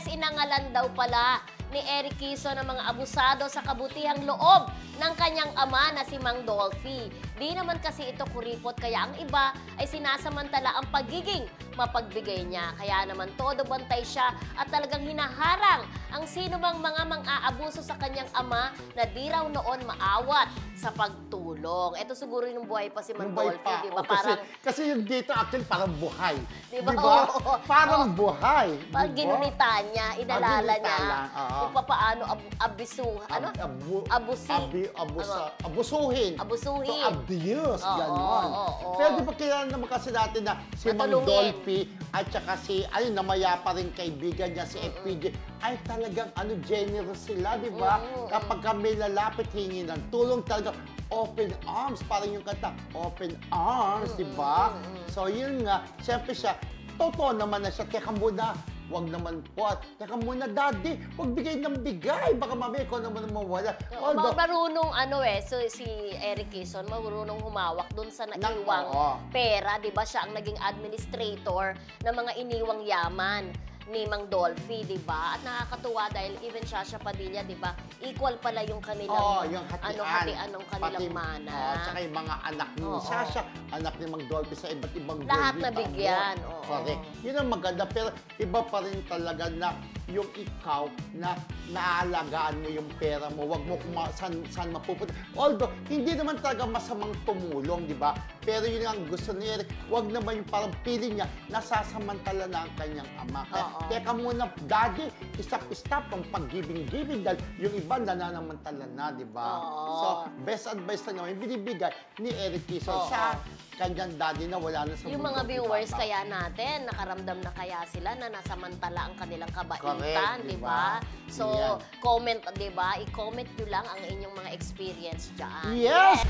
Yes, inangalan daw pala ni Eric Quezon ng mga abusado sa kabutihang loob ng kanyang ama na si Mang Dolphy. Di naman kasi ito kuripot, kaya ang iba ay sinasamantala ang pagiging mapagbigay niya. Kaya naman todo bantay siya at talagang hinaharang ang sino mang mga mang-aabuso sa kanyang ama na di raw noon maawat sa pagtulong. Ito siguro yung buhay pa si Mang Dolphy, di ba? Kasi yung dito actually parang buhay. Di ba? Parang buhay. Pag ginunita niya, inalala niya kung paano abusuhin. To abuse, gano'n. Pero di ba kilala naman kasi natin na si Mang Dolphy at saka si, namaya pa rin kaibigan niya, si FPJ, ay talagang generous sila, di ba? Kapag kami lalapit, hingi ng tulong, talaga open arms, parang yung kanta, open arms, di ba? So yun nga, siyempre siya, totoo naman na siya, teka muna, wag naman po. Teka muna, daddy, wag bigay ng bigay. Baka mamaya ko naman mawala. Marunong so si Eric Quezon, marunong humawak dun sa naiwang pera. Diba siya ang naging administrator ng mga iniwang yaman ni Mang Dolphy, di ba? At nakakatuwa dahil even Shasha Padilla, di ba? Equal pala yung kanilang yung hatian ng kanilang mana. Tsaka yung mga anak ni Shasha, anak ni Mang Dolphy sa iba't ibang lahat nabigyan. Correct. Yun ang maganda. Pero iba pa rin talaga na yung ikaw na naaalagaan mo yung pera mo, wag mo kung saan mapupunta. Although, hindi naman talaga masamang tumulong, di ba? Pero yun ang gusto ni Eric, wag naman yung parang feeling niya, nasasamantala na ang kanyang ama. Teka muna, daddy, stop ang pag-giving-giving dahil yung iba nananamantala na, di ba? So, best advice na naman, binibigay ni Eric Quezon sa kanyang daddy na wala na sa yung mga viewers kaya natin, nakaramdam na kaya sila na nasamantala ang kanilang kabaitan, di ba? So, comment, di ba? I-comment nyo lang ang inyong mga experience dyan. Yes!